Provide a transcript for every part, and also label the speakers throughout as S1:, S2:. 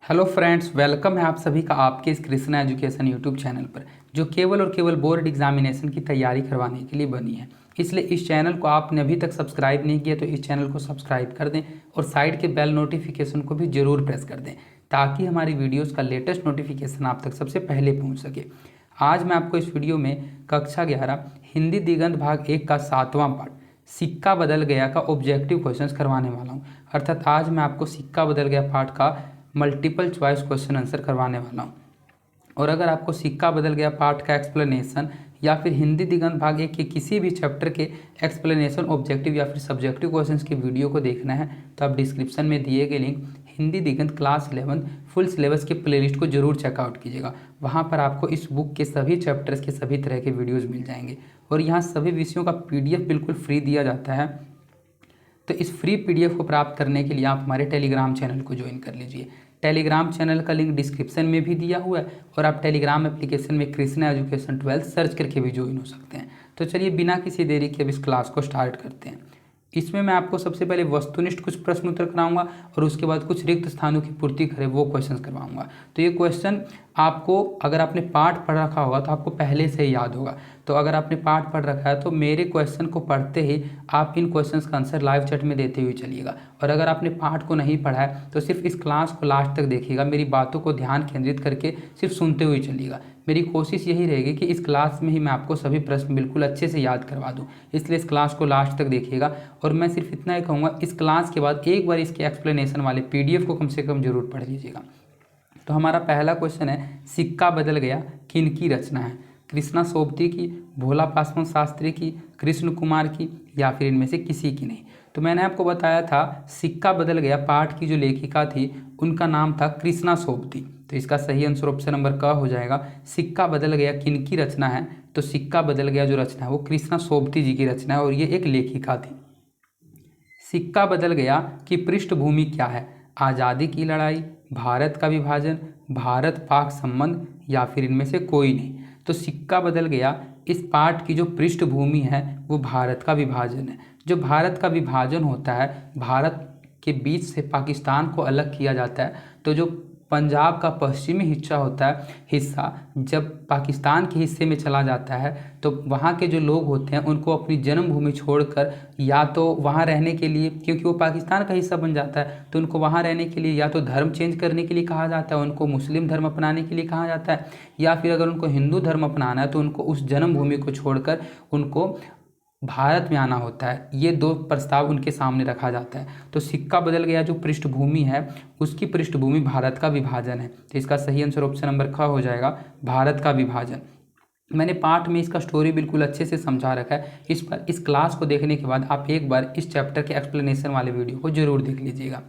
S1: Hello friends, welcome है आप सभी का आपके इस कृष्णा एजुकेशन यूट्यूब चैनल पर, जो केवल और केवल बोर्ड एग्जामिनेशन की तैयारी करवाने के लिए बनी है। इसलिए इस चैनल को आपने अभी तक सब्सक्राइब नहीं किया तो इस चैनल को सब्सक्राइब कर दें और साइड के बेल नोटिफिकेशन को भी ज़रूर प्रेस कर दें, ताकि हमारी वीडियोज़ का लेटेस्ट नोटिफिकेशन आप तक सबसे पहले पहुँच सके। आज मैं आपको इस वीडियो में कक्षा 11 हिंदी दिगंत भाग 1 का 7वां पार्ट सिक्का बदल गया का ऑब्जेक्टिव क्वेश्चंस करवाने वाला हूं। अर्थात आज मैं आपको सिक्का बदल गया पार्ट का मल्टीपल चॉइस क्वेश्चन आंसर करवाने वाला हूं। और अगर आपको सिक्का बदल गया पार्ट का एक्सप्लेनेशन या फिर हिंदी दिगंत भाग 1 के किसी भी चैप्टर के एक्सप्लेनेशन ऑब्जेक्टिव या फिर सब्जेक्टिव क्वेश्चंस की वीडियो को देखना है तो आप डिस्क्रिप्शन में दिए गए लिंक हिंदी दिगंत क्लास 11 फुल सिलेबस के प्लेलिस्ट को जरूर चेकआउट कीजिएगा। वहाँ पर आपको इस बुक के सभी चैप्टर्स के सभी तरह के वीडियोज़ मिल जाएंगे और यहाँ सभी विषयों का PDF बिल्कुल फ्री दिया जाता है। तो इस फ्री PDF को प्राप्त करने के लिए आप हमारे टेलीग्राम चैनल को ज्वाइन कर लीजिए। टेलीग्राम चैनल का लिंक डिस्क्रिप्शन में भी दिया हुआ है और आप टेलीग्राम एप्लीकेशन में कृष्णा एजुकेशन 12 सर्च करके भी ज्वाइन हो सकते हैं। तो चलिए बिना किसी देरी के अब इस क्लास को स्टार्ट करते हैं। इसमें मैं आपको सबसे पहले वस्तुनिष्ठ कुछ प्रश्न उत्तर कराऊंगा और उसके बाद कुछ रिक्त स्थानों की पूर्ति करे वो क्वेश्चन करवाऊंगा। तो ये क्वेश्चन आपको, अगर आपने पाठ पढ़ रखा होगा तो आपको पहले से ही याद होगा। तो अगर आपने पाठ पढ़ रखा है तो मेरे क्वेश्चन को पढ़ते ही आप इन क्वेश्चंस का आंसर लाइव चैट में देते हुए चलिएगा। और अगर आपने पाठ को नहीं पढ़ा है तो सिर्फ इस क्लास को लास्ट तक देखिएगा, मेरी बातों को ध्यान केंद्रित करके सिर्फ सुनते हुए चलिएगा। मेरी कोशिश यही रहेगी कि इस क्लास में ही मैं आपको सभी प्रश्न बिल्कुल अच्छे से याद करवा दूं, इसलिए इस क्लास को लास्ट तक देखिएगा। और मैं सिर्फ इतना ही कहूँगा, इस क्लास के बाद एक बार इसके एक्सप्लेनेशन वाले PDF को कम से कम जरूर पढ़ लीजिएगा। तो हमारा पहला क्वेश्चन है, सिक्का बदल गया किनकी रचना है? कृष्णा सोबती की, भोला पासवान शास्त्री की, कृष्ण कुमार की, या फिर इनमें से किसी की नहीं। तो मैंने आपको बताया था सिक्का बदल गया पाठ की जो लेखिका थी उनका नाम था कृष्णा सोबती। तो इसका सही आंसर ऑप्शन नंबर क हो जाएगा। सिक्का बदल गया किनकी रचना है? तो सिक्का बदल गया जो रचना है वो कृष्णा सोबती जी की रचना है और ये एक लेखिका थी। सिक्का बदल गया की पृष्ठभूमि क्या है? आज़ादी की लड़ाई, भारत का विभाजन, भारत पाक संबंध, या फिर इनमें से कोई नहीं। तो सिक्का बदल गया इस पाठ की जो पृष्ठभूमि है वो भारत का विभाजन है। जो भारत का विभाजन होता है, भारत के बीच से पाकिस्तान को अलग किया जाता है, तो जो पंजाब का पश्चिमी हिस्सा जब पाकिस्तान के हिस्से में चला जाता है तो वहाँ के जो लोग होते हैं उनको अपनी जन्मभूमि छोड़कर या तो वहाँ रहने के लिए, क्योंकि वो पाकिस्तान का हिस्सा बन जाता है, तो उनको वहाँ रहने के लिए या तो धर्म चेंज करने के लिए कहा जाता है, उनको मुस्लिम धर्म अपनाने के लिए कहा जाता है, या फिर अगर उनको हिंदू धर्म अपनाना है तो उनको उस जन्मभूमि को छोड़कर उनको भारत में आना होता है। ये दो प्रस्ताव उनके सामने रखा जाता है। तो सिक्का बदल गया जो पृष्ठभूमि है उसकी पृष्ठभूमि भारत का विभाजन है। तो इसका सही आंसर ऑप्शन नंबर ख हो जाएगा, भारत का विभाजन। मैंने पाठ में इसका स्टोरी बिल्कुल अच्छे से समझा रखा है। इस क्लास को देखने के बाद आप एक बार इस चैप्टर के एक्सप्लेनेशन वाले वीडियो को जरूर देख लीजिएगा।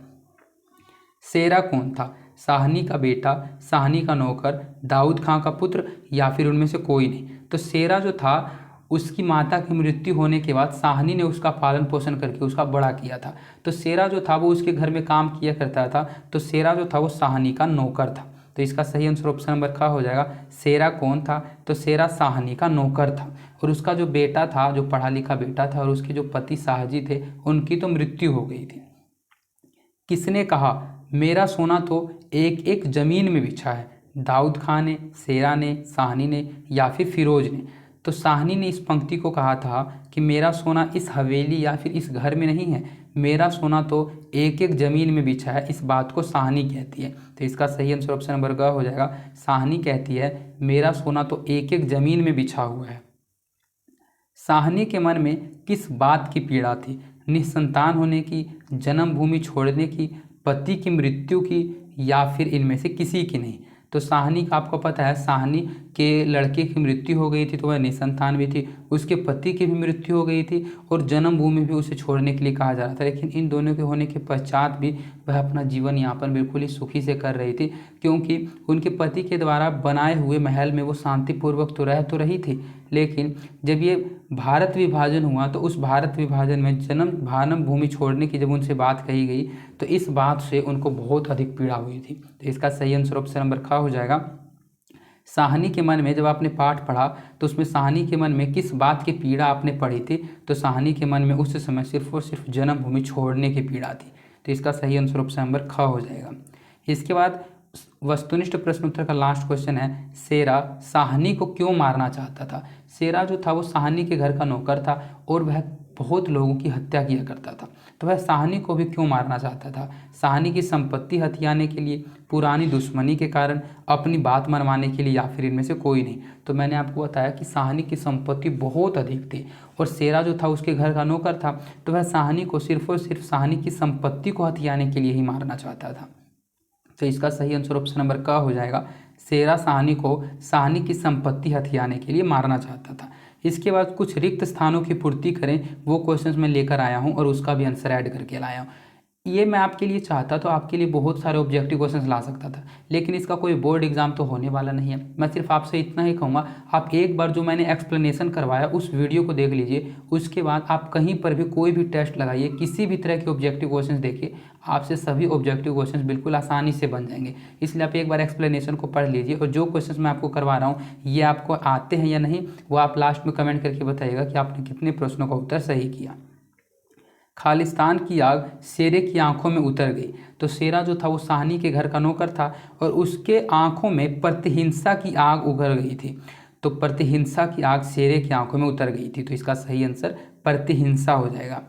S1: शेरा कौन था? साहनी का बेटा, साहनी का नौकर, दाऊद खां का पुत्र, या फिर उनमें से कोई नहीं। तो शेरा जो था उसकी माता की मृत्यु होने के बाद साहनी ने उसका पालन पोषण करके उसका बड़ा किया था। तो शेरा जो था वो उसके घर में काम किया करता था। तो शेरा जो था वो साहनी का नौकर था। तो इसका सही आंसर ऑप्शन नंबर ख हो जाएगा। शेरा कौन था? तो शेरा साहनी का नौकर था और उसका जो बेटा था, जो पढ़ा लिखा बेटा था, और उसके जो पति शाहजी थे उनकी तो मृत्यु हो गई थी। किसने कहा मेरा सोना तो एक एक जमीन में बिछा है? दाऊद खान ने, शेरा ने, साहनी ने, या फिर फिरोज ने। तो साहनी ने इस पंक्ति को कहा था कि मेरा सोना इस हवेली या फिर इस घर में नहीं है, मेरा सोना तो एक एक जमीन में बिछा है। इस बात को साहनी कहती है। तो इसका सही आंसर ऑप्शन नंबर ग हो जाएगा। साहनी कहती है मेरा सोना तो एक एक जमीन में बिछा हुआ है। साहनी के मन में किस बात की पीड़ा थी? निसंतान होने की, जन्मभूमि छोड़ने की, पति की मृत्यु की, या फिर इनमें से किसी की नहीं। तो साहनी का आपको पता है साहनी के लड़के की मृत्यु हो गई थी तो वह निसंतान भी थी, उसके पति की भी मृत्यु हो गई थी और जन्मभूमि भी उसे छोड़ने के लिए कहा जा रहा था। लेकिन इन दोनों के होने के पश्चात भी वह अपना जीवन यापन बिल्कुल ही सुखी से कर रही थी, क्योंकि उनके पति के द्वारा बनाए हुए महल में वो शांतिपूर्वक तो रही थी। लेकिन जब ये भारत विभाजन हुआ तो उस भारत विभाजन में जन्म भूमि छोड़ने की जब उनसे बात कही गई तो इस बात से उनको बहुत अधिक पीड़ा हुई थी। तो इसका सही आंसर ऑप्शन नंबर ख हो जाएगा। साहनी के मन में, जब आपने पाठ पढ़ा तो उसमें साहनी के मन में किस बात की पीड़ा आपने पढ़ी थी? तो साहनी के मन में उस समय सिर्फ और सिर्फ जन्मभूमि छोड़ने की पीड़ा थी। तो इसका सही आंसर ऑप्शन नंबर ख हो जाएगा। इसके बाद वस्तुनिष्ठ प्रश्न उत्तर का लास्ट क्वेश्चन है, शेरा साहनी को क्यों मारना चाहता था। शेरा जो था वो साहनी के घर का नौकर था और वह बहुत लोगों की हत्या किया करता था, तो वह साहनी को भी क्यों मारना चाहता था। साहनी की संपत्ति हथियाने के लिए, पुरानी दुश्मनी के कारण, अपनी बात मनवाने के लिए, या फिर इनमें से कोई नहीं। तो मैंने आपको बताया कि साहनी की संपत्ति बहुत अधिक थी और शेरा जो था उसके घर का नौकर था, तो वह साहनी को सिर्फ और सिर्फ साहनी की संपत्ति को हथियाने के लिए ही मारना चाहता था। तो इसका सही आंसर ऑप्शन नंबर क हो जाएगा। शेरा साहनी को साहनी की संपत्ति हथियाने के लिए मारना चाहता था। इसके बाद कुछ रिक्त स्थानों की पूर्ति करें, वो क्वेश्चंस मैं लेकर आया हूं और उसका भी आंसर ऐड करके लाया हूं। ये मैं आपके लिए चाहता तो आपके लिए बहुत सारे ऑब्जेक्टिव क्वेश्चंस ला सकता था, लेकिन इसका कोई बोर्ड एग्जाम तो होने वाला नहीं है। मैं सिर्फ आपसे इतना ही कहूँगा, आप एक बार जो मैंने एक्सप्लेनेशन करवाया उस वीडियो को देख लीजिए, उसके बाद आप कहीं पर भी कोई भी टेस्ट लगाइए, किसी भी तरह के ऑब्जेक्टिव क्वेश्चंस देखिए, आपसे सभी ऑब्जेक्टिव क्वेश्चंस बिल्कुल आसानी से बन जाएंगे। इसलिए आप एक बार एक्सप्लेनेशन को पढ़ लीजिए और जो क्वेश्चंस मैं आपको करवा रहा हूँ ये आपको आते हैं या नहीं, वो आप लास्ट में कमेंट करके बताइएगा कि आपने कितने प्रश्नों का उत्तर सही किया। खालिस्तान की आग शेरे की आंखों में उतर गई। तो शेरा जो था वो साहनी के घर का नौकर था और उसके आंखों में प्रतिहिंसा की आग उभर गई थी। तो प्रतिहिंसा की आग शेरे की आंखों में उतर गई थी, तो इसका सही आंसर प्रतिहिंसा हो जाएगा।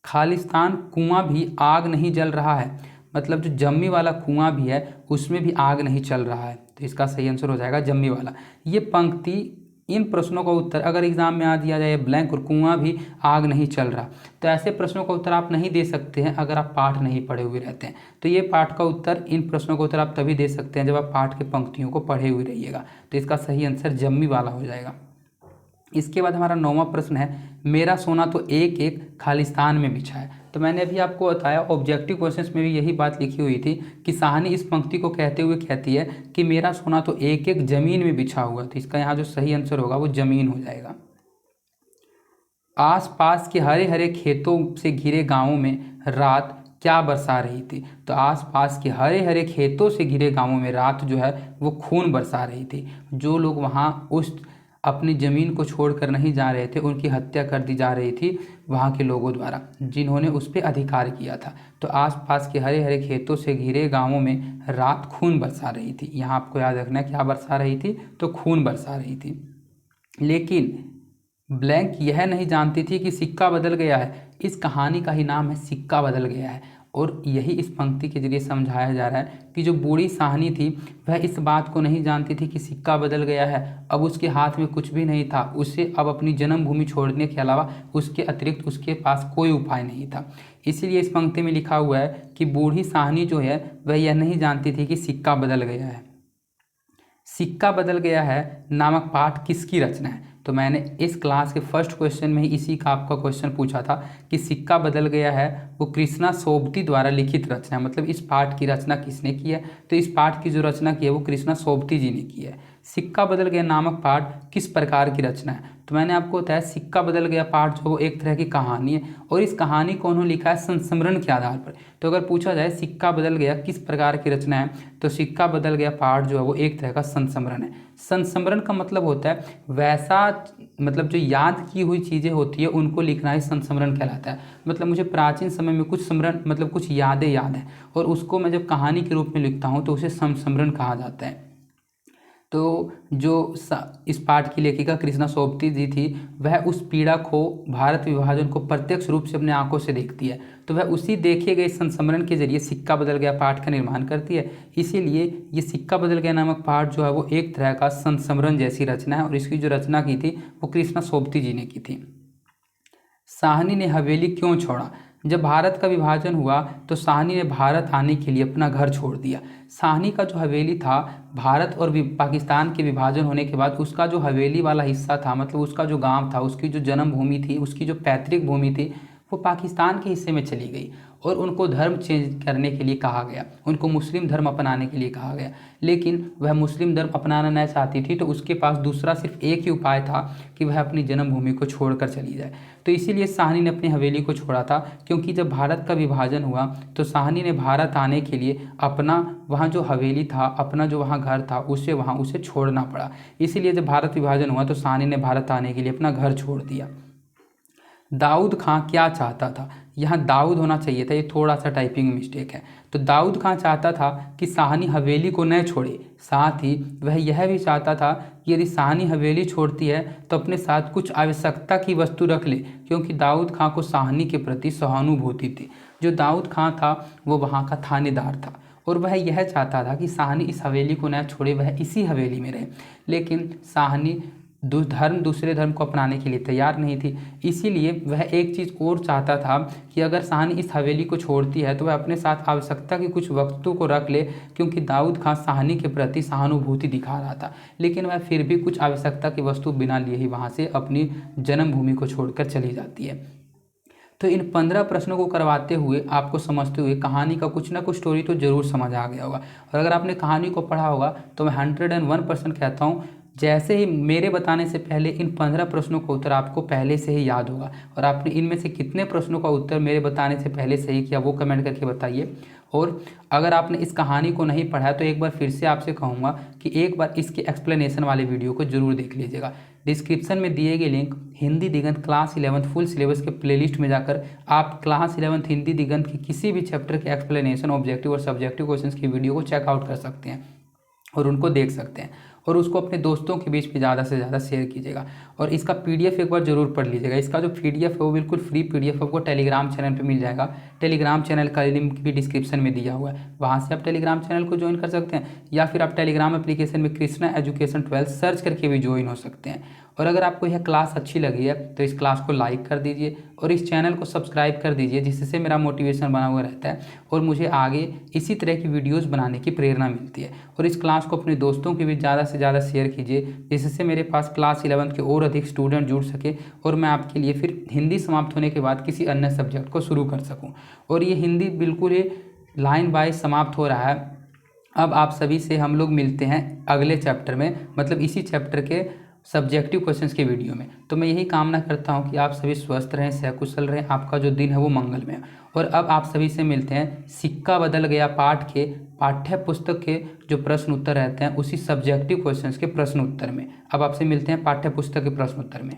S1: खालिस्तान कुआं भी आग नहीं जल रहा है, मतलब जो जम्मी वाला कुआं भी है उसमें भी आग नहीं चल रहा है, तो इसका सही आंसर हो जाएगा जम्मी वाला। ये पंक्ति, इन प्रश्नों का उत्तर अगर एग्जाम में आ दिया जाए ब्लैंक और कुआं भी आग नहीं चल रहा, तो ऐसे प्रश्नों का उत्तर आप नहीं दे सकते हैं अगर आप पाठ नहीं पढ़े हुए रहते हैं। तो ये पाठ का उत्तर, इन प्रश्नों का उत्तर आप तभी दे सकते हैं जब आप पाठ के पंक्तियों को पढ़े हुए रहिएगा, तो इसका सही आंसर जम्मी वाला हो जाएगा। इसके बाद हमारा 9वां प्रश्न है, मेरा सोना तो एक एक खालिस्तान में बिछा है। तो मैंने अभी आपको बताया ऑब्जेक्टिव क्वेश्चंस में भी यही बात लिखी हुई थी कि साहनी इस पंक्ति को कहते हुए कहती है कि मेरा सोना तो एक एक जमीन में बिछा हुआ, तो इसका यहाँ जो सही आंसर होगा वो जमीन हो जाएगा। आसपास के हरे हरे खेतों से घिरे गांवों में रात क्या बरसा रही थी। तो आसपास के हरे हरे खेतों से घिरे गांवों में रात जो है वो खून बरसा रही थी। जो लोग वहाँ उस अपनी ज़मीन को छोड़कर नहीं जा रहे थे, उनकी हत्या कर दी जा रही थी वहाँ के लोगों द्वारा जिन्होंने उस पर अधिकार किया था। तो आसपास के हरे हरे खेतों से घिरे गांवों में रात खून बरसा रही थी। यहाँ आपको याद रखना है क्या बरसा रही थी, तो खून बरसा रही थी। लेकिन ब्लैंक यह नहीं जानती थी कि सिक्का बदल गया है। इस कहानी का ही नाम है सिक्का बदल गया है, और यही इस पंक्ति के जरिए समझाया जा रहा है कि जो बूढ़ी साहनी थी वह इस बात को नहीं जानती थी कि सिक्का बदल गया है। अब उसके हाथ में कुछ भी नहीं था, उसे अब अपनी जन्मभूमि छोड़ने के अलावा उसके अतिरिक्त उसके पास कोई उपाय नहीं था। इसीलिए इस पंक्ति में लिखा हुआ है कि बूढ़ी साहनी जो है वह यह नहीं जानती थी कि सिक्का बदल गया है। सिक्का बदल गया है नामक पाठ किसकी रचना है। तो मैंने इस क्लास के फर्स्ट क्वेश्चन में ही इसी का आपका क्वेश्चन पूछा था कि सिक्का बदल गया है वो कृष्णा सोबती द्वारा लिखित रचना है, मतलब इस पाठ की रचना किसने की है। तो इस पाठ की जो रचना की है वो कृष्णा सोबती जी ने की है। सिक्का बदल गया नामक पाठ किस प्रकार की रचना है। तो मैंने आपको बताया सिक्का बदल गया पाठ जो वो एक तरह की कहानी है, और इस कहानी को उन्होंने लिखा है संस्मरण के आधार पर। तो अगर पूछा जाए सिक्का बदल गया किस प्रकार की रचना है, तो सिक्का बदल गया पाठ जो है वो एक तरह का संस्मरण है। संस्मरण का मतलब होता है वैसा, मतलब जो याद की हुई चीज़ें होती है उनको लिखना ही संस्मरण कहलाता है। मतलब मुझे प्राचीन समय में कुछ स्मरण, मतलब कुछ यादें याद हैं और उसको मैं जब कहानी के रूप में लिखता हूँ तो उसे संस्मरण कहा जाता है। तो जो इस पाठ की लेखिका कृष्णा सोबती जी थी वह उस पीड़ा को, भारत विभाजन को प्रत्यक्ष रूप से अपने आंखों से देखती है, तो वह उसी देखे गए संस्मरण के जरिए सिक्का बदल गया पाठ का निर्माण करती है। इसीलिए ये सिक्का बदल गया नामक पाठ जो है वो एक तरह का संस्मरण जैसी रचना है, और इसकी जो रचना की थी वो कृष्णा सोबती जी ने की थी। साहनी ने हवेली क्यों छोड़ा। जब भारत का विभाजन हुआ तो साहनी ने भारत आने के लिए अपना घर छोड़ दिया। साहनी का जो हवेली था, भारत और पाकिस्तान के विभाजन होने के बाद उसका जो हवेली वाला हिस्सा था, मतलब उसका जो गांव था, उसकी जो जन्मभूमि थी, उसकी जो पैतृक भूमि थी, वो पाकिस्तान के हिस्से में चली गई और उनको धर्म चेंज करने के लिए कहा गया, उनको मुस्लिम धर्म अपनाने के लिए कहा गया। लेकिन वह मुस्लिम धर्म अपनाना नहीं चाहती थी, तो उसके पास दूसरा सिर्फ एक ही उपाय था कि वह अपनी जन्मभूमि को छोड़कर चली जाए। तो इसीलिए साहनी ने अपनी हवेली को छोड़ा था, क्योंकि जब भारत का विभाजन हुआ तो साहनी ने भारत आने के लिए अपना वहाँ जो हवेली था, अपना जो वहाँ घर था, उसे छोड़ना पड़ा। इसीलिए जब भारत विभाजन हुआ तो साहनी ने भारत आने के लिए अपना घर छोड़ दिया। दाऊद खां क्या चाहता था। यहाँ दाऊद होना चाहिए था, ये थोड़ा सा टाइपिंग मिस्टेक है। तो दाऊद खां चाहता था कि साहनी हवेली को न छोड़े, साथ ही वह यह भी चाहता था कि यदि साहनी हवेली छोड़ती है तो अपने साथ कुछ आवश्यकता की वस्तु रख ले, क्योंकि दाऊद खां को साहनी के प्रति सहानुभूति थी। जो दाऊद खां था वो वहाँ का थानेदार था और वह यह चाहता था कि साहनी इस हवेली को न छोड़े, वह इसी हवेली में रहे। लेकिन साहनी दूसरे धर्म को अपनाने के लिए तैयार नहीं थी। इसीलिए वह एक चीज़ और चाहता था कि अगर साहनी इस हवेली को छोड़ती है तो वह अपने साथ आवश्यकता की कुछ वस्तु को रख ले, क्योंकि दाऊद खां साहनी के प्रति सहानुभूति दिखा रहा था। लेकिन वह फिर भी कुछ आवश्यकता की वस्तु बिना लिए ही वहाँ से अपनी जन्मभूमि को छोड़कर चली जाती है। तो इन 15 प्रश्नों को करवाते हुए, आपको समझते हुए कहानी का कुछ ना कुछ स्टोरी तो जरूर समझ आ गया होगा। और अगर आपने कहानी को पढ़ा होगा तो मैं 101% कहता हूँ, जैसे ही मेरे बताने से पहले इन 15 प्रश्नों का उत्तर आपको पहले से ही याद होगा। और आपने इनमें से कितने प्रश्नों का उत्तर मेरे बताने से पहले सही किया वो कमेंट करके बताइए। और अगर आपने इस कहानी को नहीं पढ़ा है तो एक बार फिर से आपसे कहूँगा कि एक बार इसके एक्सप्लेनेशन वाले वीडियो को जरूर देख लीजिएगा। डिस्क्रिप्शन में दिए गए लिंक हिंदी दिगंत क्लास 11 फुल सिलेबस के प्लेलिस्ट में जाकर आप क्लास 11 हिंदी दिगंत की किसी भी चैप्टर के एक्सप्लेनेशन, ऑब्जेक्टिव और सब्जेक्टिव क्वेश्चंस की वीडियो को चेकआउट कर सकते हैं और उनको देख सकते हैं। और उसको अपने दोस्तों के बीच में ज़्यादा से ज़्यादा शेयर कीजिएगा। और इसका पीडीएफ एक बार जरूर पढ़ लीजिएगा। इसका जो पीडीएफ है वो बिल्कुल फ्री पीडीएफ आपको टेलीग्राम चैनल पे मिल जाएगा। टेलीग्राम चैनल का लिंक भी डिस्क्रिप्शन में दिया हुआ है, वहाँ से आप टेलीग्राम चैनल को ज्वाइन कर सकते हैं, या फिर आप टेलीग्राम एप्लीकेशन में कृष्णा एजुकेशन 12 सर्च करके भी ज्वाइन हो सकते हैं। और अगर आपको यह क्लास अच्छी लगी है तो इस क्लास को लाइक कर दीजिए और इस चैनल को सब्सक्राइब कर दीजिए, जिससे मेरा मोटिवेशन बना हुआ रहता है और मुझे आगे इसी तरह की वीडियोस बनाने की प्रेरणा मिलती है। और इस क्लास को अपने दोस्तों के बीच ज़्यादा से ज़्यादा शेयर कीजिए, जिससे मेरे पास क्लास 11 के और अधिक स्टूडेंट जुड़ सके और मैं आपके लिए फिर हिंदी समाप्त होने के बाद किसी अन्य सब्जेक्ट को शुरू कर सकूँ। और ये हिंदी बिल्कुल ही लाइन वाइज समाप्त हो रहा है। अब आप सभी से हम लोग मिलते हैं अगले चैप्टर में, मतलब इसी चैप्टर के सब्जेक्टिव क्वेश्चंस के वीडियो में। तो मैं यही कामना करता हूं कि आप सभी स्वस्थ रहें, सहकुशल रहें, आपका जो दिन है वो मंगलमय। और अब आप सभी से मिलते हैं सिक्का बदल गया पाठ के पाठ्य पुस्तक के जो प्रश्न उत्तर रहते हैं उसी सब्जेक्टिव क्वेश्चंस के प्रश्न उत्तर में। अब आपसे मिलते हैं पाठ्य पुस्तक के प्रश्न उत्तर में।